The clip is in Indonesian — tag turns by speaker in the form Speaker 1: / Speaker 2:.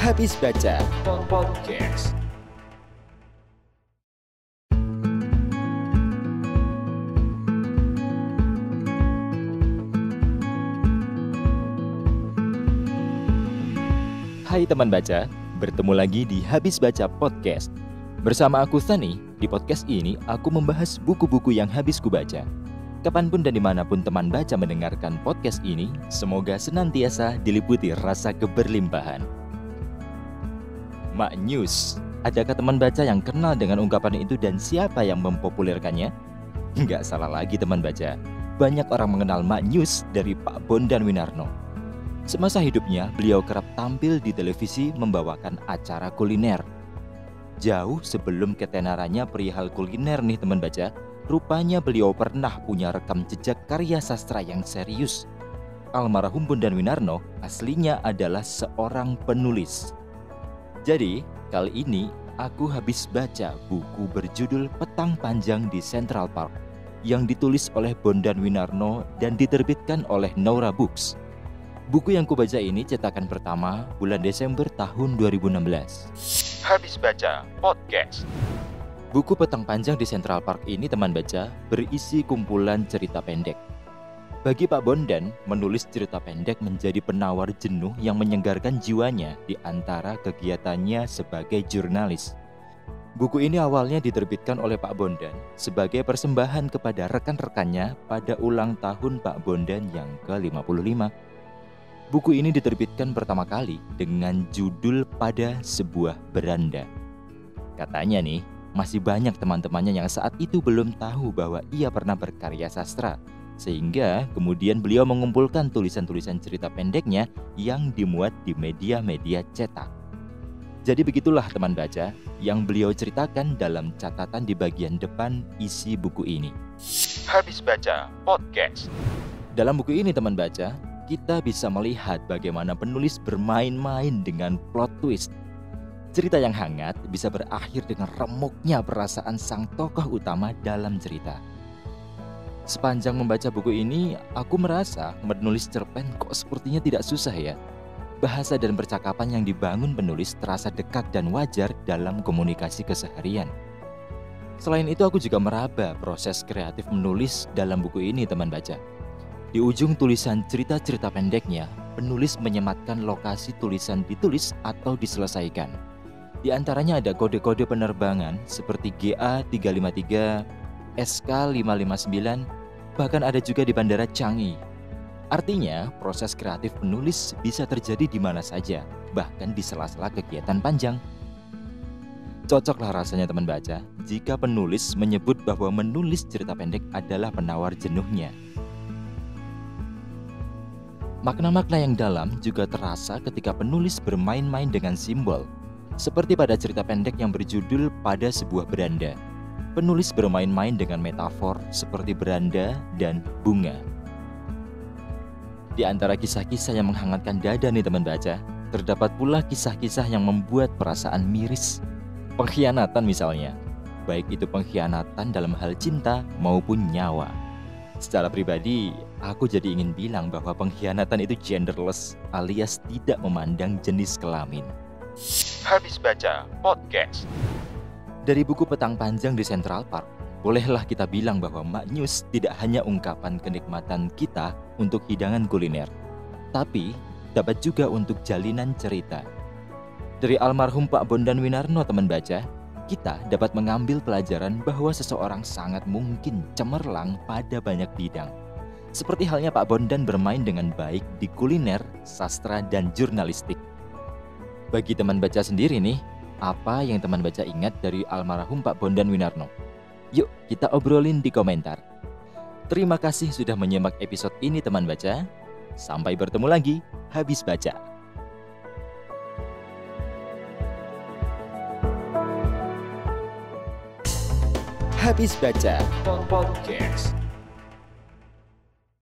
Speaker 1: Habis Baca Podcast. Hai teman baca, bertemu lagi di Habis Baca Podcast. Bersama aku Sani, di podcast ini aku membahas buku-buku yang habis kubaca. Kapanpun dan dimanapun teman baca mendengarkan podcast ini, semoga senantiasa diliputi rasa keberlimpahan. Mak News, adakah teman baca yang kenal dengan ungkapan itu dan siapa yang mempopulerkannya? Nggak salah lagi teman baca, banyak orang mengenal Mak News dari Pak Bondan Winarno. Semasa hidupnya, beliau kerap tampil di televisi membawakan acara kuliner. Jauh sebelum ketenarannya perihal kuliner nih teman baca, rupanya beliau pernah punya rekam jejak karya sastra yang serius. Almarhum Bondan Winarno aslinya adalah seorang penulis. Jadi, kali ini aku habis baca buku berjudul Petang Panjang di Central Park yang ditulis oleh Bondan Winarno dan diterbitkan oleh Naura Books. Buku yang kubaca ini cetakan pertama bulan Desember tahun 2016. Habis Baca Podcast. Buku Petang Panjang di Central Park ini teman baca berisi kumpulan cerita pendek. Bagi Pak Bondan, menulis cerita pendek menjadi penawar jenuh yang menyegarkan jiwanya di antara kegiatannya sebagai jurnalis. Buku ini awalnya diterbitkan oleh Pak Bondan sebagai persembahan kepada rekan-rekannya pada ulang tahun Pak Bondan yang ke-55. Buku ini diterbitkan pertama kali dengan judul Pada Sebuah Beranda. Katanya nih, masih banyak teman-temannya yang saat itu belum tahu bahwa ia pernah berkarya sastra. Sehingga kemudian beliau mengumpulkan tulisan-tulisan cerita pendeknya yang dimuat di media-media cetak. Jadi begitulah teman baca yang beliau ceritakan dalam catatan di bagian depan isi buku ini. Habis Baca Podcast. Dalam buku ini teman baca, kita bisa melihat bagaimana penulis bermain-main dengan plot twist. Cerita yang hangat bisa berakhir dengan remuknya perasaan sang tokoh utama dalam cerita. Sepanjang membaca buku ini, aku merasa menulis cerpen kok sepertinya tidak susah ya. Bahasa dan percakapan yang dibangun penulis terasa dekat dan wajar dalam komunikasi keseharian. Selain itu aku juga meraba proses kreatif menulis dalam buku ini teman baca. Di ujung tulisan cerita-cerita pendeknya, penulis menyematkan lokasi tulisan ditulis atau diselesaikan. Di antaranya ada kode-kode penerbangan seperti GA353, SK559, bahkan ada juga di Bandara Changi. Artinya, proses kreatif penulis bisa terjadi di mana saja, bahkan di sela-sela kegiatan panjang. Cocoklah rasanya teman baca jika penulis menyebut bahwa menulis cerita pendek adalah penawar jenuhnya. Makna-makna yang dalam juga terasa ketika penulis bermain-main dengan simbol. Seperti pada cerita pendek yang berjudul Pada Sebuah Beranda. Penulis bermain-main dengan metafor seperti beranda dan bunga. Di antara kisah-kisah yang menghangatkan dada nih teman baca, terdapat pula kisah-kisah yang membuat perasaan miris. Pengkhianatan misalnya, baik itu pengkhianatan dalam hal cinta maupun nyawa. Secara pribadi, aku jadi ingin bilang bahwa pengkhianatan itu genderless alias tidak memandang jenis kelamin. Habis Baca Podcast. Dari buku Petang Panjang di Central Park, bolehlah kita bilang bahwa Mak News tidak hanya ungkapan kenikmatan kita untuk hidangan kuliner, tapi dapat juga untuk jalinan cerita. Dari almarhum Pak Bondan Winarno teman baca, kita dapat mengambil pelajaran bahwa seseorang sangat mungkin cemerlang pada banyak bidang. Seperti halnya Pak Bondan bermain dengan baik di kuliner, sastra, dan jurnalistik. Bagi teman baca sendiri nih, apa yang teman baca ingat dari almarhum Pak Bondan Winarno? Yuk kita obrolin di komentar. Terima kasih sudah menyimak episode ini teman baca. Sampai bertemu lagi, habis baca. Habis Baca Podcast.